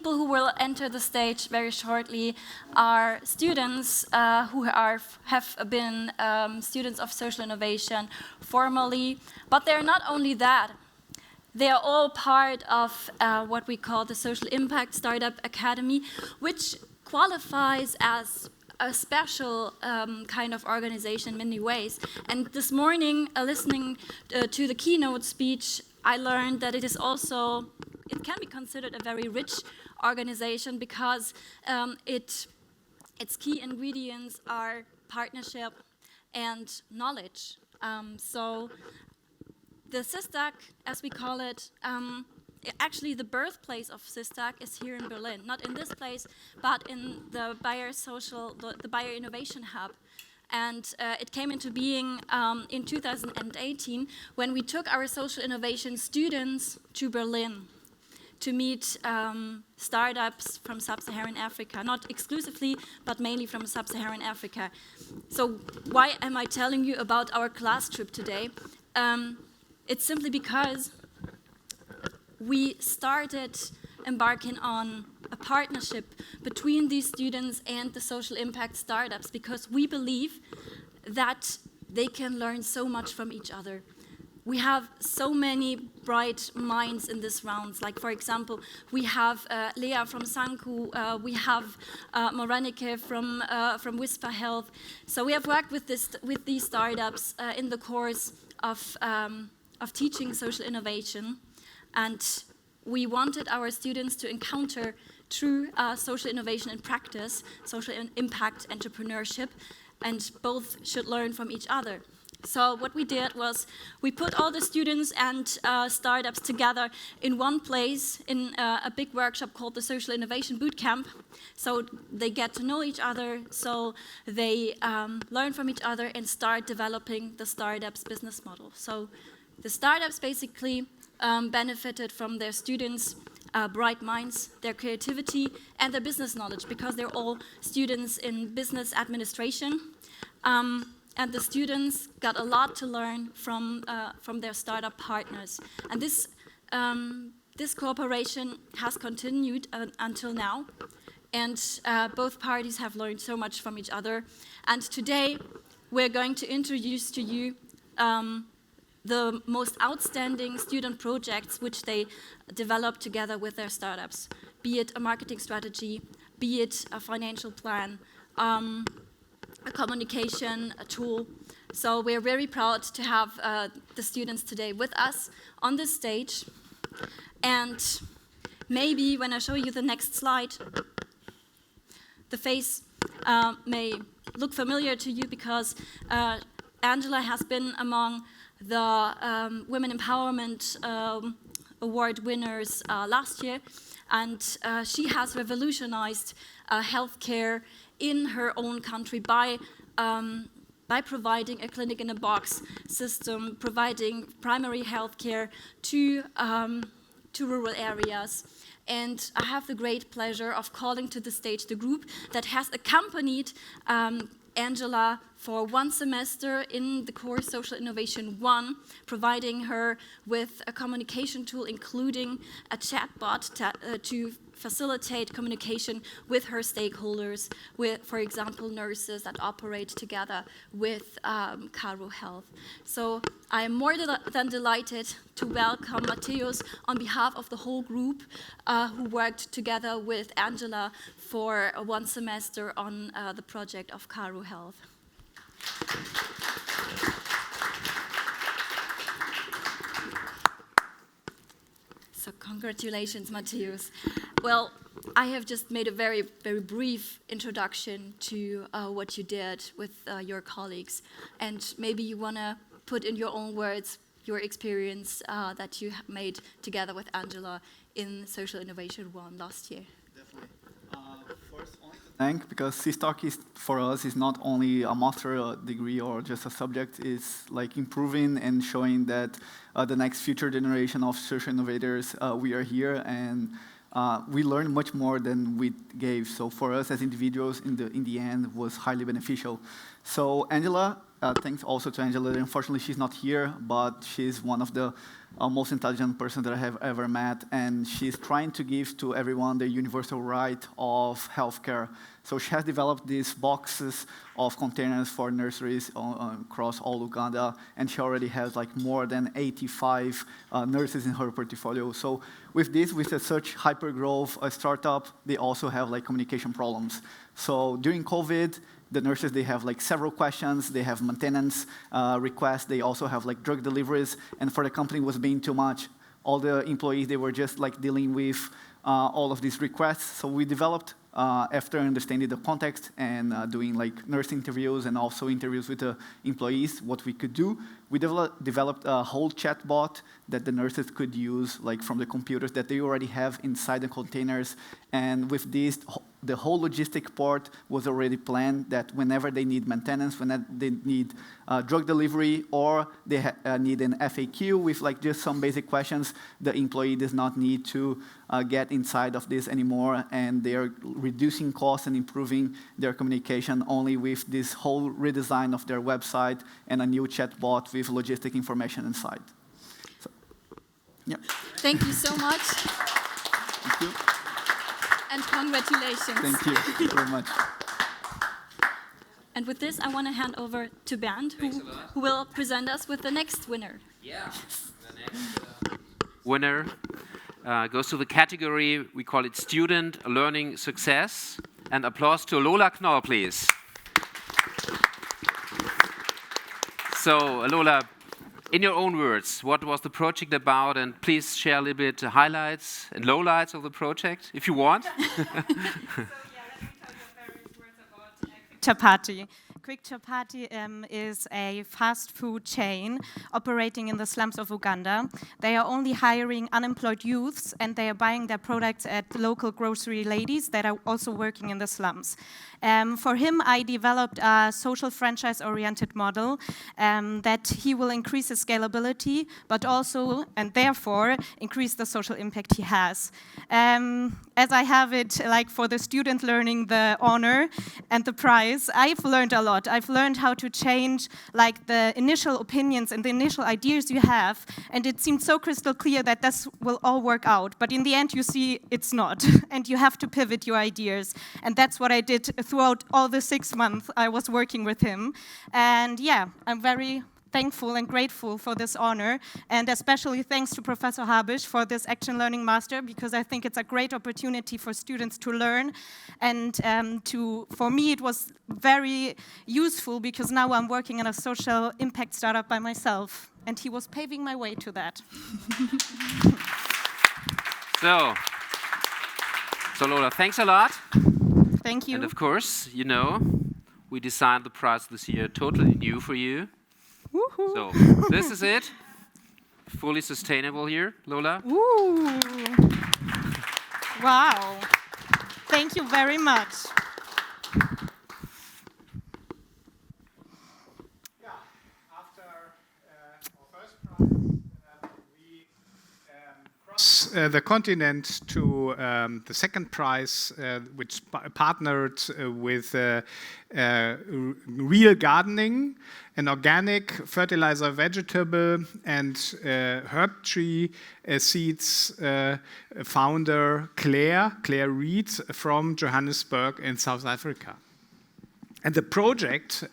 people who will enter the stage very shortly are students who have been students of social innovation formally, but they're not only that. They are all part of what we call the Social Impact Startup Academy, which qualifies as a special kind of organization in many ways. And this morning, listening to the keynote speech, I learned that it can be considered a very rich organization because its key ingredients are partnership and knowledge. So the SISTAC, as we call it, actually the birthplace of SISTAC is here in Berlin, not in this place, but in the the Bayer Innovation Hub. And it came into being in 2018 when we took our social innovation students to Berlin to meet startups from sub-Saharan Africa, not exclusively, but mainly from sub-Saharan Africa. So why am I telling you about our class trip today? It's simply because we started embarking on a partnership between these students and the social impact startups because we believe that they can learn so much from each other. We have so many bright minds in this round. Like, for example, we have Lea from Sanku, we have Moranike from Whisper Health. So we have worked with these startups in the course of teaching social innovation, and we wanted our students to encounter true social innovation in practice, social impact entrepreneurship, and both should learn from each other. So what we did was we put all the students and startups together in one place in a big workshop called the Social Innovation Bootcamp. So they get to know each other, so they learn from each other and start developing the startup's business model. So the startups basically benefited from their students' bright minds, their creativity, and their business knowledge, because they're all students in business administration. And the students got a lot to learn from their startup partners. And this cooperation has continued until now. And both parties have learned so much from each other. And today, we're going to introduce to you the most outstanding student projects which they developed together with their startups, be it a marketing strategy, be it a financial plan, a communication a tool. So we're very proud to have the students today with us on this stage. And maybe when I show you the next slide, the face may look familiar to you because Angela has been among the Women Empowerment Award winners last year, and she has revolutionized healthcare in her own country by providing a clinic-in-a-box system, providing primary healthcare to rural areas. And I have the great pleasure of calling to the stage the group that has accompanied Angela for one semester in the course Social Innovation 1, providing her with a communication tool, including a chatbot to facilitate communication with her stakeholders, with, for example, nurses that operate together with Caro Health. So I am more than delighted to welcome Matthäus on behalf of the whole group who worked together with Angela for one semester on the project of Caro Health. So congratulations, Matthäus. Well, I have just made a very, very brief introduction to what you did with your colleagues. And maybe you want to put in your own words your experience that you have made together with Angela in Social Innovation 1 last year. Definitely. First, only to thank, because SISTAC is, for us, is not only a master degree or just a subject, it's like improving and showing that the next future generation of social innovators, we are here, and we learned much more than we gave. So for us as individuals, in the end, was highly beneficial. So Angela thanks also to Angela. Unfortunately, she's not here, but she's one of the most intelligent person that I have ever met, and she's trying to give to everyone the universal right of healthcare. So she has developed these boxes of containers for nurseries across all Uganda, and she already has like more than 85 nurses in her portfolio. So with this, with such hyper-growth startup, they also have like communication problems. So during COVID, the nurses, they have like several questions, they have maintenance requests, they also have like drug deliveries, and for the company it was being too much. All the employees, they were just like dealing with all of these requests. So we developed, after understanding the context and doing like nurse interviews and also interviews with the employees, what we could do, we developed a whole chatbot that the nurses could use like from the computers that they already have inside the containers. And with this, the whole logistic part was already planned that whenever they need maintenance, whenever they need drug delivery, or they need an FAQ with like just some basic questions, the employee does not need to get inside of this anymore, and they are reducing costs and improving their communication only with this whole redesign of their website and a new chatbot with logistic information inside. So, yeah. Thank you so much. Thank you. And congratulations. Thank you very much. And with this, I want to hand over to Bernd, who will present us with the next winner. Yeah, the next winner goes to the category, we call it Student Learning Success. And applause to Lola Knorr, please. So, Lola, in your own words, what was the project about? And please share a little bit the highlights and lowlights of the project, if you want. So, yeah, let me tell you various words about Quick Chapati. Quick Chapati is a fast food chain operating in the slums of Uganda. They are only hiring unemployed youths, and they are buying their products at local grocery ladies that are also working in the slums. For him, I developed a social franchise-oriented model that he will increase his scalability, but also, and therefore, increase the social impact he has. As I have it, like for the student learning the honor and the prize, I've learned a lot. I've learned how to change like the initial opinions and the initial ideas you have, and it seemed so crystal clear that this will all work out. But in the end, you see it's not, and you have to pivot your ideas. And that's what I did throughout all the 6 months I was working with him. And yeah, I'm very thankful and grateful for this honor, and especially thanks to Professor Habisch for this Action Learning Master, because I think it's a great opportunity for students to learn, and for me it was very useful because now I'm working in a social impact startup by myself, and he was paving my way to that. So Lola, thanks a lot. Thank you. And of course, you know, we designed the prize this year totally new for you. Woohoo. So this is it, fully sustainable here, Lola. Ooh. Wow. Thank you very much. Yeah, after our first prize, we cross the continent to the second prize, which partnered with Real Gardening, an organic fertilizer, vegetable and herb tree seeds founder Claire Reed from Johannesburg in South Africa. And the project,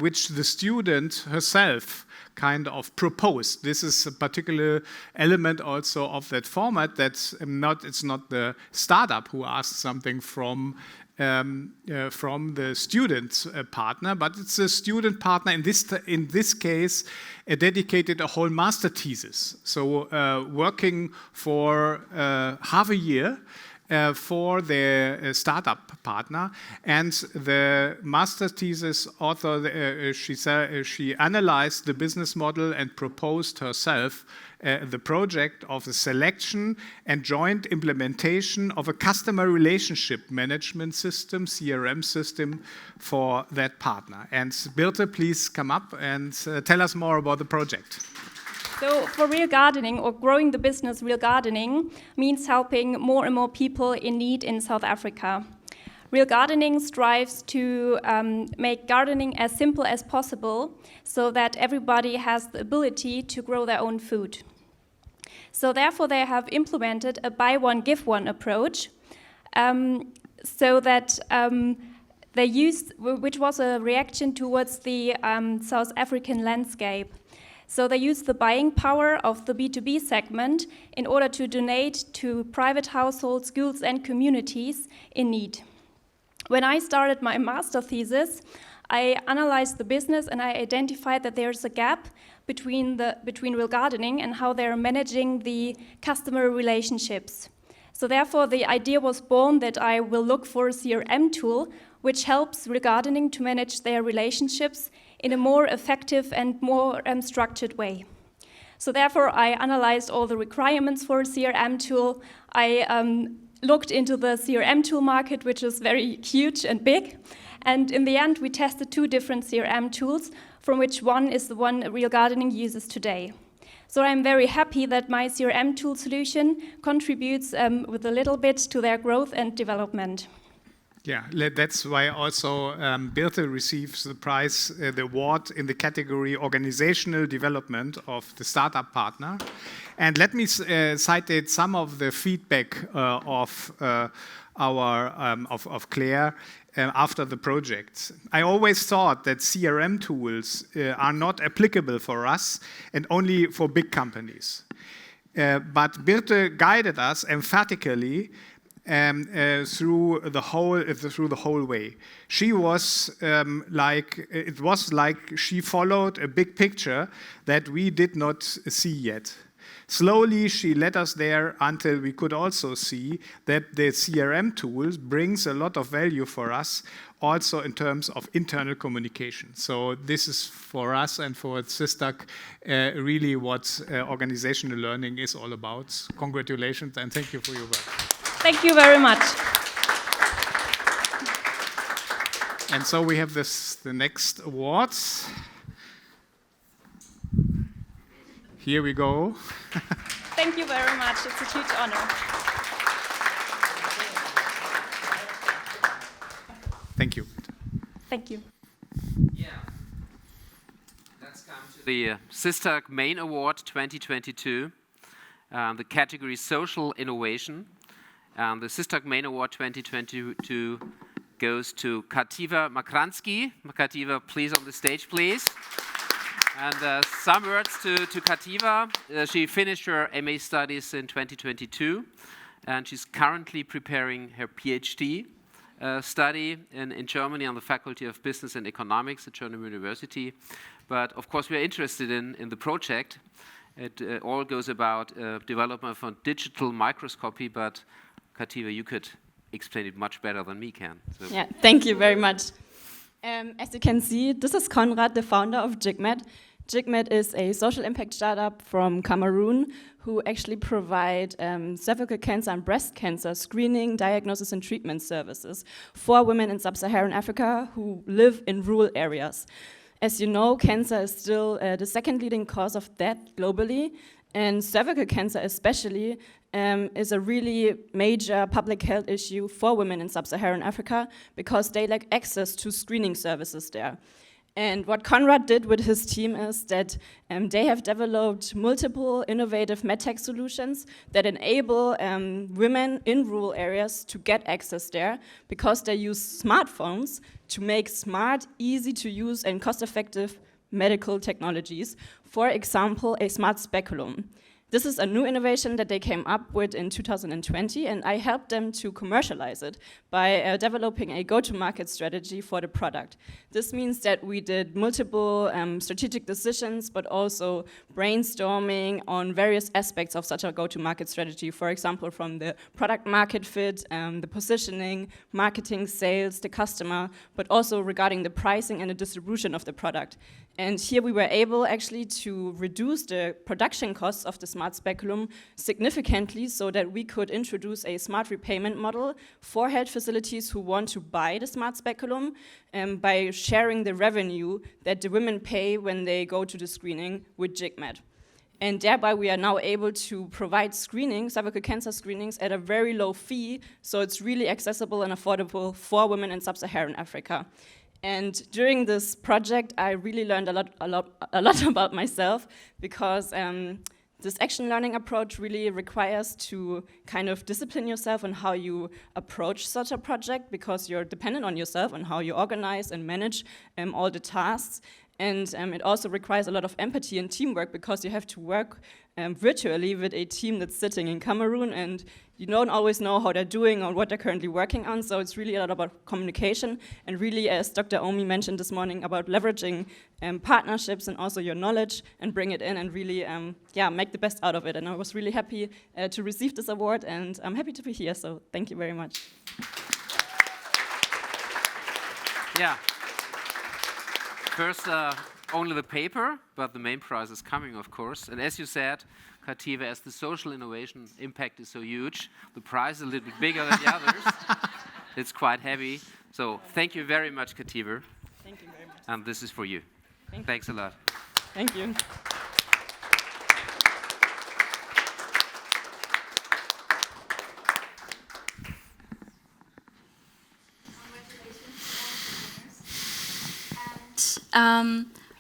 which the student herself kind of proposed. This is a particular element also of that format. It's not the startup who asks something from the student partner, but it's a student partner. In this case, dedicated a whole master thesis. So working for half a year. For their startup partner, and the master thesis author, she analyzed the business model and proposed herself the project of the selection and joint implementation of a customer relationship management system, CRM system, for that partner. And Birte, please come up and tell us more about the project. So for Real Gardening, or growing the business Real Gardening, means helping more and more people in need in South Africa. Real Gardening strives to make gardening as simple as possible so that everybody has the ability to grow their own food. So therefore they have implemented a buy one, give one approach so that they used, which was a reaction towards the South African landscape. So they used the buying power of the B2B segment in order to donate to private households, schools and communities in need. When I started my master thesis, I analyzed the business and I identified that there's a gap between Real Gardening and how they're managing the customer relationships. So therefore the idea was born that I will look for a CRM tool which helps Real Gardening to manage their relationships in a more effective and more structured way. So therefore I analyzed all the requirements for a CRM tool. I looked into the CRM tool market, which is very huge and big. And in the end, we tested 2 different CRM tools, from which one is the one Real Gardening uses today. So I'm very happy that my CRM tool solution contributes with a little bit to their growth and development. Yeah, that's why also Birte receives the prize, the award in the category Organizational Development of the Startup Partner. And let me cite some of the feedback of Claire after the project. I always thought that CRM tools are not applicable for us and only for big companies. But Birte guided us emphatically through the whole way. She was it was like she followed a big picture that we did not see yet. Slowly, she led us there until we could also see that the CRM tools brings a lot of value for us, also in terms of internal communication. So this is for us and for SISTAC really what organizational learning is all about. Congratulations and thank you for your work. Thank you very much. And so we have the next awards. Here we go. Thank you very much. It's a huge honor. Thank you. Thank you. Yeah. Let's come to the SISTAC Main Award 2022, the category Social Innovation. The SISTAC Main Award 2022 goes to Kativa Makransky. Kativa, please on the stage, please. And some words to Kativa. She finished her MA studies in 2022, and she's currently preparing her PhD study in Germany on the Faculty of Business and Economics at German University. But of course, we are interested in the project. It all goes about development of digital microscopy, but Kativa, you could explain it much better than me can. So. Yeah, thank you very much. As you can see, this is Konrad, the founder of JIGMED. JIGMED is a social impact startup from Cameroon who actually provide cervical cancer and breast cancer screening, diagnosis and treatment services for women in sub-Saharan Africa who live in rural areas. As you know, cancer is still the second leading cause of death globally, and cervical cancer especially is a really major public health issue for women in sub-Saharan Africa because they lack access to screening services there. And what Konrad did with his team is that they have developed multiple innovative medtech solutions that enable women in rural areas to get access there because they use smartphones to make smart, easy to use and cost-effective medical technologies. For example, a smart speculum. This is a new innovation that they came up with in 2020, and I helped them to commercialize it by developing a go-to-market strategy for the product. This means that we did multiple strategic decisions, but also brainstorming on various aspects of such a go-to-market strategy. For example, from the product market fit, the positioning, marketing, sales, the customer, but also regarding the pricing and the distribution of the product. And here we were able actually to reduce the production costs of the smart speculum significantly so that we could introduce a smart repayment model for health facilities who want to buy the smart speculum by sharing the revenue that the women pay when they go to the screening with JIGMED. And thereby we are now able to provide screening, cervical cancer screenings, at a very low fee, so it's really accessible and affordable for women in sub-Saharan Africa. And during this project, I really learned a lot about myself, because this action learning approach really requires to kind of discipline yourself on how you approach such a project, because you're dependent on yourself and how you organize and manage all the tasks. And it also requires a lot of empathy and teamwork, because you have to work virtually with a team that's sitting in Cameroon, and you don't always know how they're doing or what they're currently working on. So it's really a lot about communication, and really, as Dr. Omi mentioned this morning, about leveraging partnerships and also your knowledge, and bring it in and really make the best out of it. And I was really happy to receive this award, and I'm happy to be here. So thank you very much. Yeah. First, only the paper, but the main prize is coming, of course. And as you said, Kativa, as the social innovation impact is so huge, the prize is a little bit bigger than the others. It's quite heavy. So thank you very much, Kativa. Thank you very much. And this is for you. Thanks a lot. Thank you.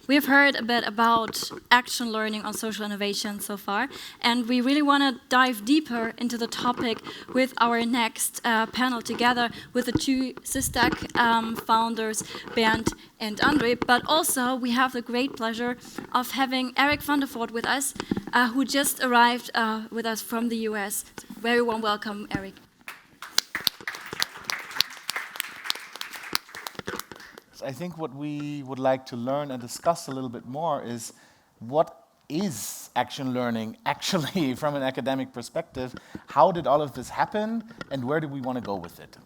We've heard a bit about action learning on social innovation so far, and we really want to dive deeper into the topic with our next panel, together with the two SISTAC founders, Bernd and Andre. But also we have the great pleasure of having Eric van der Voort with us, who just arrived with us from the US. Very warm welcome, Eric. I think what we would like to learn and discuss a little bit more is what is action learning actually from an academic perspective? How did all of this happen, and where do we want to go with it,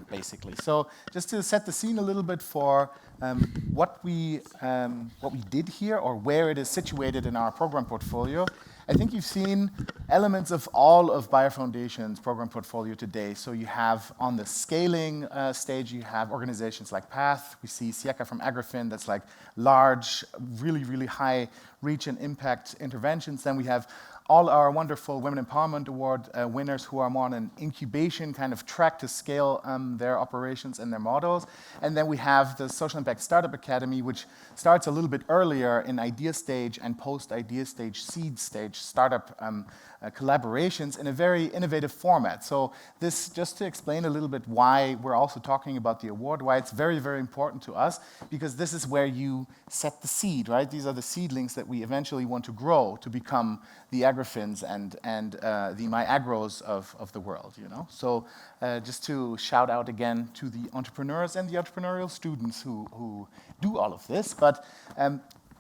basically? So just to set the scene a little bit for what we did here, or where it is situated in our program portfolio. I think you've seen elements of all of Bayer Foundation's program portfolio today. So you have, on the scaling stage, you have organizations like PATH. We see Sieka from Agrifin, that's like large, really, really high reach and impact interventions. Then we have all our wonderful Women Empowerment Award winners who are more on an incubation kind of track to scale their operations and their models. And then we have the Social Impact Startup Academy, which starts a little bit earlier in idea stage and post-idea stage, seed stage startup collaborations in a very innovative format. So this, just to explain a little bit why we're also talking about the award, why it's very, very important to us, because this is where you set the seed, right? These are the seedlings that we eventually want to grow to become the Agrifins and the MyAgros of the world, you know? So just to shout out again to the entrepreneurs and the entrepreneurial students who do all of this. But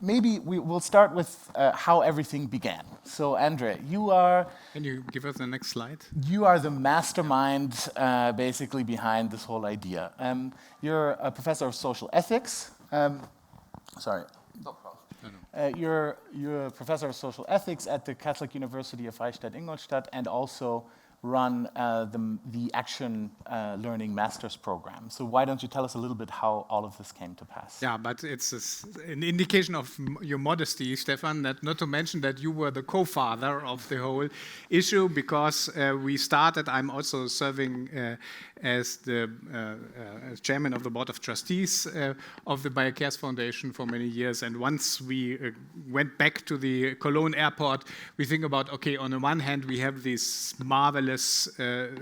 maybe we'll start with how everything began. So, Andre, you are... Can you give us the next slide? You are the mastermind, basically, behind this whole idea. You're a professor of social ethics. Sorry. No problem. You're a professor of social ethics at the Catholic University of Eichstätt-Ingolstadt, and also run the Action Learning Master's Program. So why don't you tell us a little bit how all of this came to pass? Yeah, but it's an indication of your modesty, Stefan, that not to mention that you were the co-father of the whole issue, because we started, I'm also serving as the as chairman of the board of trustees of the Bayer Cares Foundation for many years. And once we went back to the Cologne airport, we think about, okay, on the one hand, we have these marvelous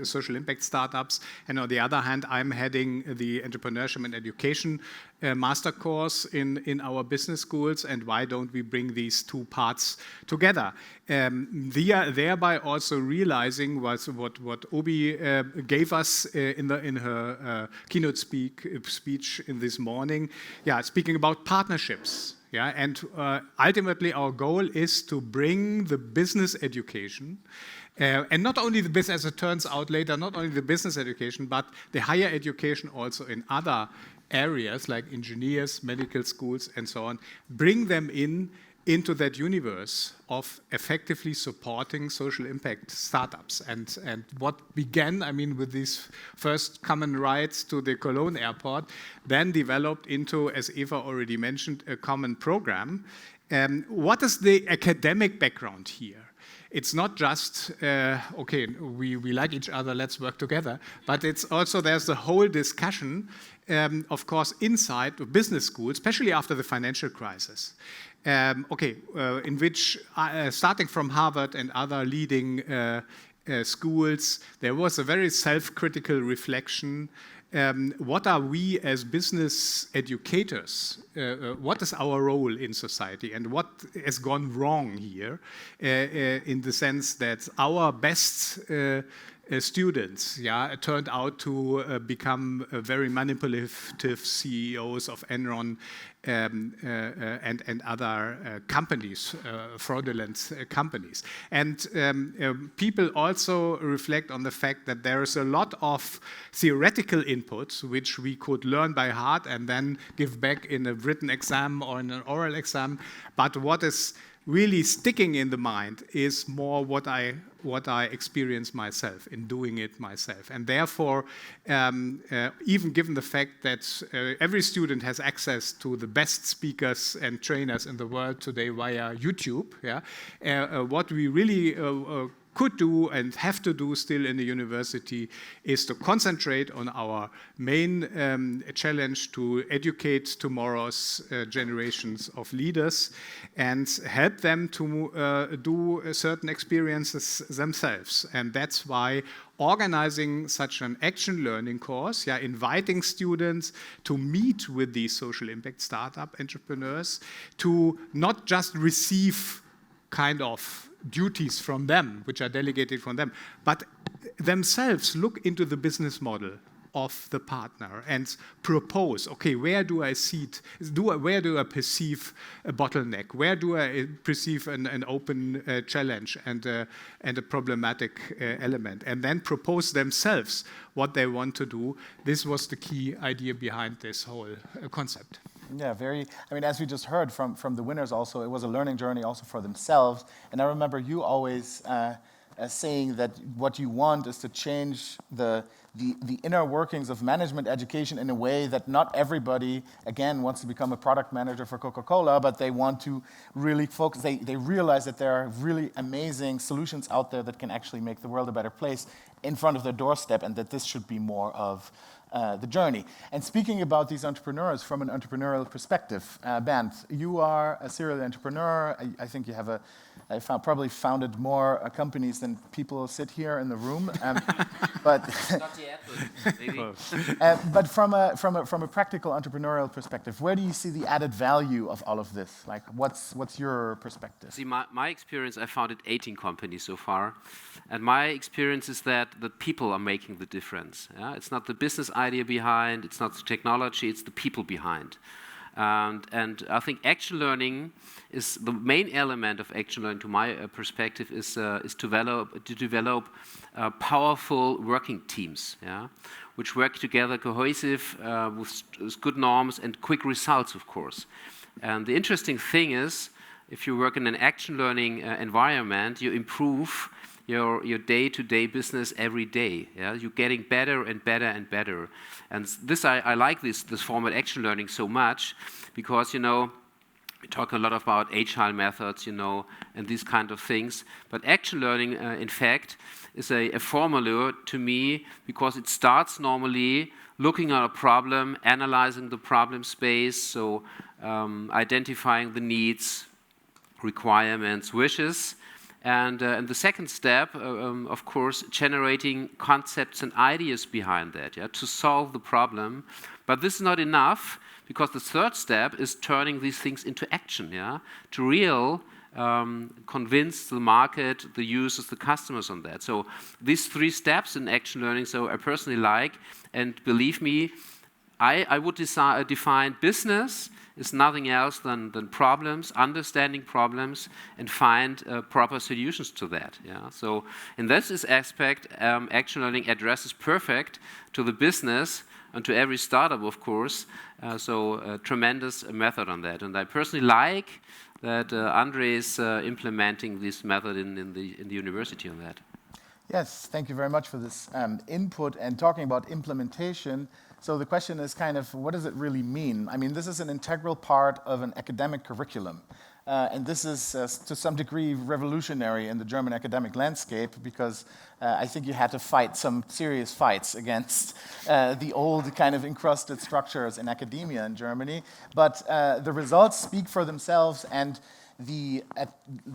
social impact startups, and on the other hand, I'm heading the entrepreneurship and education master course in our business schools, and why don't we bring these two parts together? Thereby also realizing what Obi gave us in her keynote speech in this morning. Yeah, speaking about partnerships. Yeah, and ultimately our goal is to bring the business education, and not only the business, as it turns out later, not only the business education, but the higher education also in other areas like engineers, medical schools, and so on, bring them into that universe of effectively supporting social impact startups. And what began, I mean, with these first common rides to the Cologne airport, then developed into, as Eva already mentioned, a common program. What is the academic background here? It's not just, okay, we like each other, let's work together, but it's also, there's a whole discussion, of course, inside of business schools, especially after the financial crisis. In which, starting from Harvard and other leading schools, there was a very self-critical reflection. What are we as business educators? What is our role in society, and what has gone wrong here in the sense that our best students turned out to become very manipulative CEOs of Enron and other companies, fraudulent companies. And people also reflect on the fact that there is a lot of theoretical inputs which we could learn by heart and then give back in a written exam or in an oral exam. But what is really sticking in the mind is more what I experience myself in doing it myself. And therefore, even given the fact that every student has access to the best speakers and trainers in the world today via YouTube, what we really could do and have to do still in the university is to concentrate on our main challenge to educate tomorrow's generations of leaders and help them to do certain experiences themselves. And that's why organizing such an action learning course, inviting students to meet with these social impact startup entrepreneurs, to not just receive kind of duties from them, which are delegated from them, but themselves look into the business model of the partner and propose, okay, where do I see it? Where do I perceive a bottleneck? Where do I perceive an open challenge and a problematic element? And then propose themselves what they want to do. This was the key idea behind this whole concept. Yeah, I mean, as we just heard from the winners also, it was a learning journey also for themselves. And I remember you always saying that what you want is to change the inner workings of management education in a way that not everybody, again, wants to become a product manager for Coca-Cola, but they want to really focus. They realize that there are really amazing solutions out there that can actually make the world a better place in front of their doorstep, and that this should be more of the journey. And speaking about these entrepreneurs from an entrepreneurial perspective, Bernd, you are a serial entrepreneur. I think you have probably founded more companies than people sit here in the room. But not yet, but maybe. But from a practical entrepreneurial perspective, where do you see the added value of all of this? Like, what's your perspective? See, my experience, I founded 18 companies so far, and my experience is that the people are making the difference. It's not the business idea behind, it's not the technology, it's the people behind. And I think action learning is the main element of action learning, to my perspective, is to develop powerful working teams, which work together cohesive with good norms and quick results, of course. And the interesting thing is, if you work in an action learning environment, you improve your day-to-day business every day. You're getting better and better and better. And this I like this format action learning so much because, we talk a lot about agile methods, and these kind of things. But action learning, in fact, is a formula to me because it starts normally looking at a problem, analyzing the problem space, so identifying the needs, requirements, wishes. And the second step, of course, generating concepts and ideas behind that, to solve the problem. But this is not enough, because the third step is turning these things into action, to convince the market, the users, the customers on that. So these 3 steps in action learning, so I personally like, and believe me, I would define business is nothing else than problems, understanding problems, and find proper solutions to that. So in this aspect, action learning addresses perfect to the business and to every startup, of course. So a tremendous method on that. And I personally like that Andre is implementing this method in the university on that. Yes, thank you very much for this input and talking about implementation. So the question is kind of, what does it really mean? I mean, this is an integral part of an academic curriculum. And this is, to some degree, revolutionary in the German academic landscape because I think you had to fight some serious fights against the old kind of encrusted structures in academia in Germany. But the results speak for themselves, and the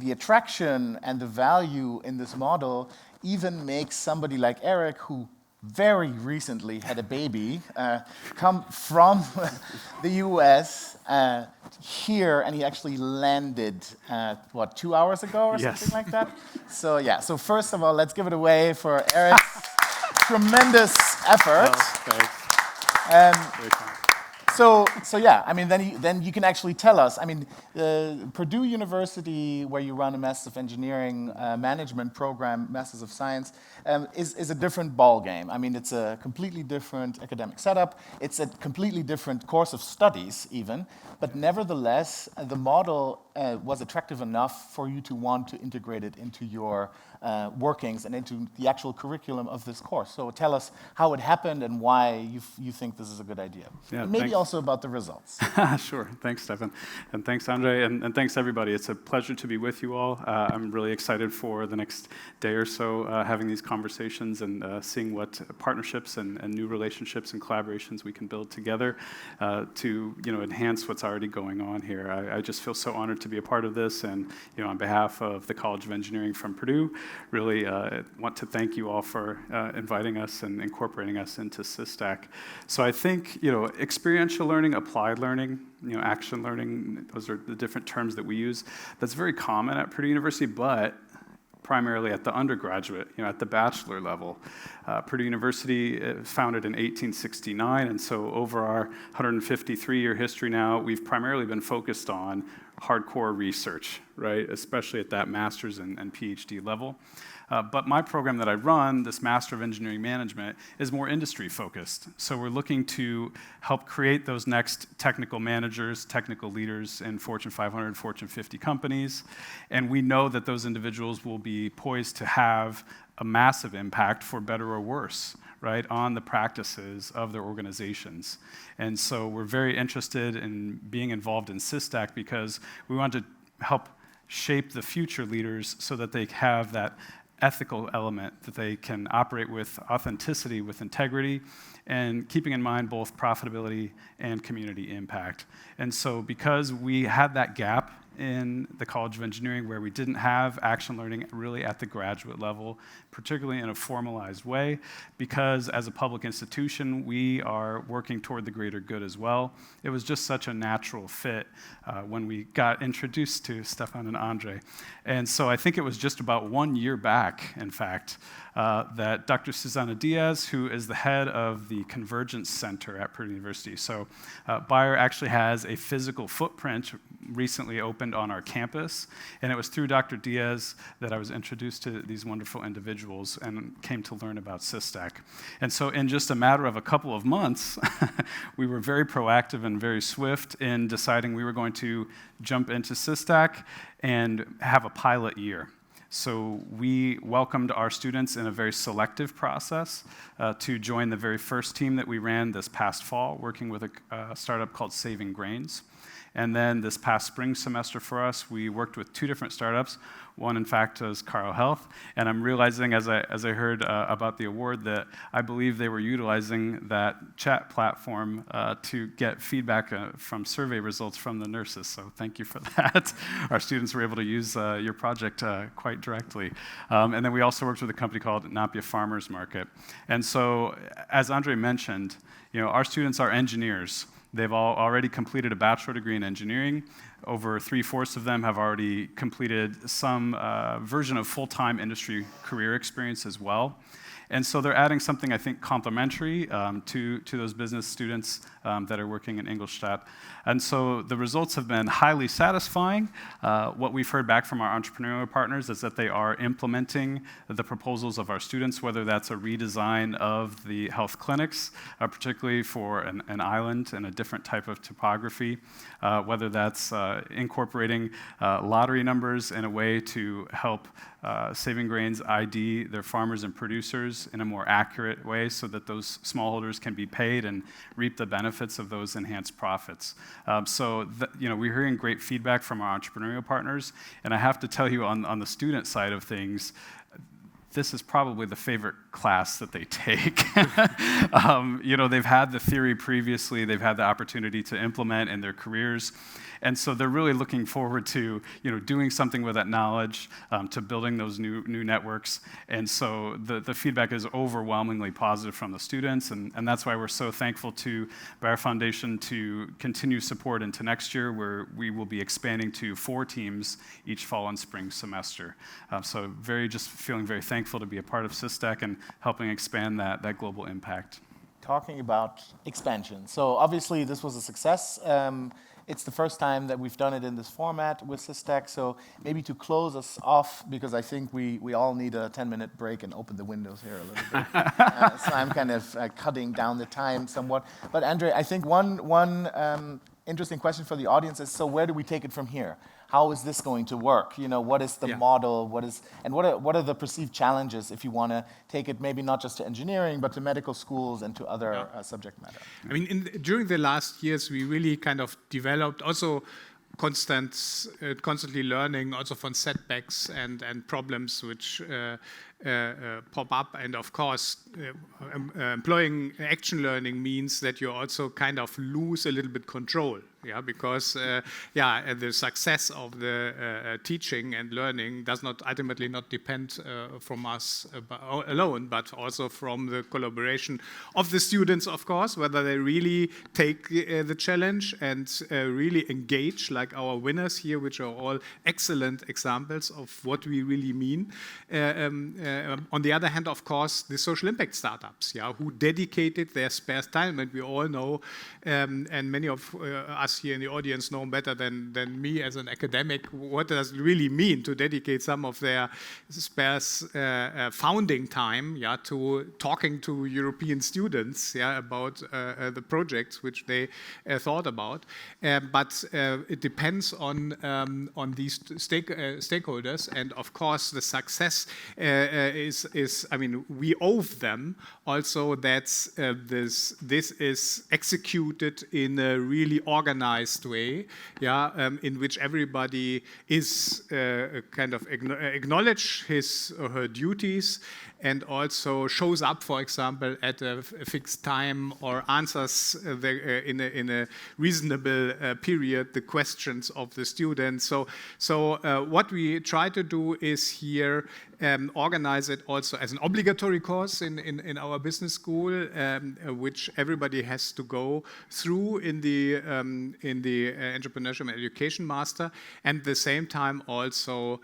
attraction and the value in this model even makes somebody like Eric, who very recently had a baby, come from the US here, and he actually landed, 2 hours ago or something like that? So yeah, so first of all, let's give it away for Eric's tremendous effort. So yeah, I mean, then you can actually tell us. I mean, Purdue University, where you run a Masters of Engineering management program, Masters of Science, is a different ball game. I mean, it's a completely different academic setup. It's a completely different course of studies, even. But nevertheless, the model was attractive enough for you to want to integrate it into your workings and into the actual curriculum of this course. So tell us how it happened and why you think this is a good idea. Yeah, and maybe also about the results. Sure. Thanks, Stefan. And thanks, Andre. And thanks, everybody. It's a pleasure to be with you all. I'm really excited for the next day or so having these conversations and seeing what partnerships and new relationships and collaborations we can build together to enhance what's already going on here. I just feel so honored to be a part of this. And on behalf of the College of Engineering from Purdue, really want to thank you all for inviting us and incorporating us into SISTAC. So I think, experiential learning, applied learning, action learning, those are the different terms that we use. That's very common at Purdue University, but primarily at the undergraduate, at the bachelor level. Purdue University was founded in 1869, and so over our 153-year history now, we've primarily been focused on hardcore research, right? Especially at that master's and PhD level. But my program that I run, this Master of Engineering Management, is more industry focused. So we're looking to help create those next technical managers, technical leaders in Fortune 500, Fortune 50 companies. And we know that those individuals will be poised to have a massive impact, for better or worse, right, on the practices of their organizations. And so we're very interested in being involved in SISTAC because we want to help shape the future leaders so that they have that ethical element, that they can operate with authenticity, with integrity, and keeping in mind both profitability and community impact. And so because we had that gap in the College of Engineering where we didn't have action learning really at the graduate level, particularly in a formalized way, because as a public institution, we are working toward the greater good as well. It was just such a natural fit when we got introduced to Stefan and Andre. And so I think it was just about 1 year back, in fact, that Dr. Susanna Diaz, who is the head of the Convergence Center at Purdue University. So Bayer actually has a physical footprint recently opened on our campus, and it was through Dr. Diaz that I was introduced to these wonderful individuals and came to learn about SISTAC. And so in just a matter of a couple of months, we were very proactive and very swift in deciding we were going to jump into SISTAC and have a pilot year. So we welcomed our students in a very selective process to join the very first team that we ran this past fall, working with a startup called Saving Grains. And then this past spring semester for us, we worked with 2 different startups. One, in fact, was Carl Health. And I'm realizing, as I heard about the award, that I believe they were utilizing that chat platform to get feedback from survey results from the nurses. So thank you for that. Our students were able to use your project quite directly. And then we also worked with a company called Napia Farmers Market. And so, as Andre mentioned, our students are engineers. They've all already completed a bachelor degree in engineering. Over 3/4 of them have already completed some version of full-time industry career experience as well. And so they're adding something, I think, complementary to those business students that are working in Ingolstadt. And so the results have been highly satisfying. What we've heard back from our entrepreneurial partners is that they are implementing the proposals of our students, whether that's a redesign of the health clinics, particularly for an island and a different type of topography, whether that's incorporating lottery numbers in a way to help Saving Grains ID their farmers and producers in a more accurate way so that those smallholders can be paid and reap the benefits benefits of those enhanced profits. We're hearing great feedback from our entrepreneurial partners, and I have to tell you on the student side of things, this is probably the favorite class that they take. They've had the theory previously, they've had the opportunity to implement in their careers, and so they're really looking forward to doing something with that knowledge, to building those new networks. And so the feedback is overwhelmingly positive from the students, and that's why we're so thankful to Bayer Foundation to continue support into next year, where we will be expanding to 4 teams each fall and spring semester. So feeling very thankful to be a part of SISTAC and helping expand that global impact. Talking about expansion. So obviously this was a success. It's the first time that we've done it in this format with SISTAC, so maybe to close us off, because I think we all need a 10-minute break and open the windows here a little bit. So I'm kind of cutting down the time somewhat. But Andre, I think one interesting question for the audience is, so where do we take it from here? How is this going to work? What is the model? What are the perceived challenges if you want to take it maybe not just to engineering, but to medical schools and to other subject matter? I mean, during the last years, we really kind of developed also constantly learning also from setbacks and problems which pop up. And of course, employing action learning means that you also kind of lose a little bit control. Because the success of the teaching and learning does not ultimately not depend from us alone, but also from the collaboration of the students, of course, whether they really take the challenge and really engage, like our winners here, which are all excellent examples of what we really mean. On the other hand, of course, the social impact startups, who dedicated their spare time, and we all know, and many of us here in the audience know better than me as an academic, what does it really mean to dedicate some of their sparse founding time to talking to European students about the projects which they thought about. But it depends on these stakeholders, and of course the success is, I mean, we owe them also that this is executed in a really organized way, in which everybody is kind of acknowledge his or her duties and also shows up, for example, at a fixed time or answers in a reasonable period the questions of the students. So what we try to do is here organize it also as an obligatory course in our business school, which everybody has to go through in the entrepreneurship and education master, and at the same time also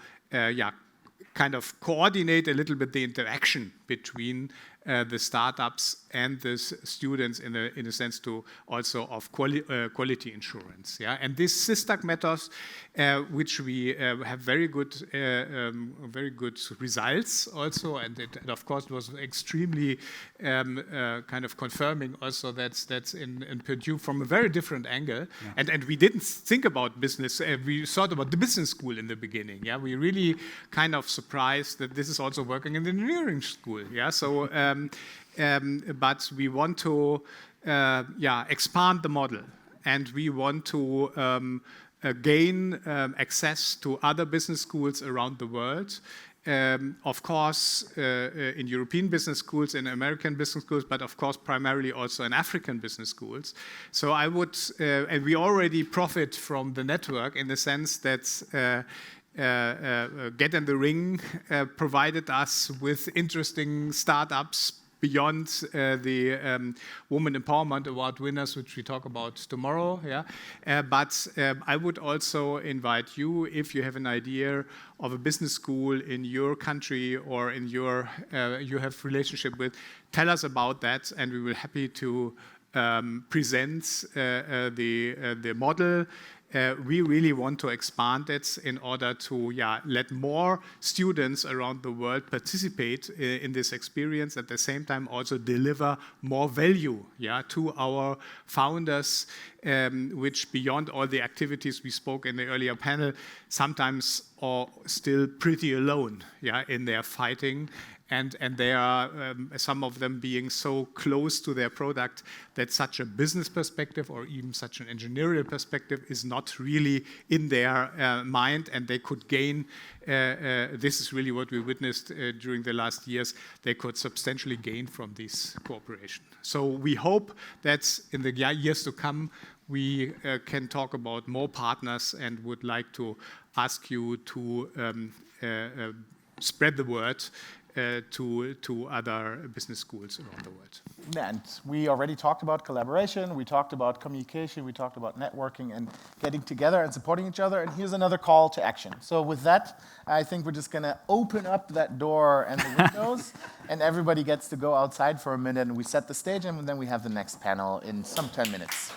kind of coordinate a little bit the interaction between the startups and the students in a sense to also of quality insurance. And this SISTAC methods, which we have very good results also, and it of course was extremely kind of confirming also that's in Purdue from a very different angle. And we didn't think about business. We thought about the business school in the beginning. We really kind of surprised that this is also working in the engineering school. So. But we want to expand the model, and we want to gain access to other business schools around the world. Of course, in European business schools, in American business schools, but of course primarily also in African business schools. So I would, and we already profit from the network in the sense that Get in the Ring provided us with interesting startups beyond the Women Empowerment Award winners, which we talk about tomorrow. But I would also invite you, if you have an idea of a business school in your country or in your you have relationship with, tell us about that, and we will be happy to present the model. We really want to expand it in order to let more students around the world participate in this experience, at the same time also deliver more value to our founders which beyond all the activities we spoke in the earlier panel, sometimes are still pretty alone, in their fighting. And they are, some of them being so close to their product that such a business perspective or even such an engineering perspective is not really in their mind, and they could gain, this is really what we witnessed during the last years, they could substantially gain from this cooperation. So we hope that in the years to come, we can talk about more partners, and would like to ask you to spread the word to other business schools around the world. And we already talked about collaboration, we talked about communication, we talked about networking and getting together and supporting each other. And here's another call to action. So with that, I think we're just going to open up that door and the windows, and everybody gets to go outside for a minute, and we set the stage, and then we have the next panel in some 10 minutes.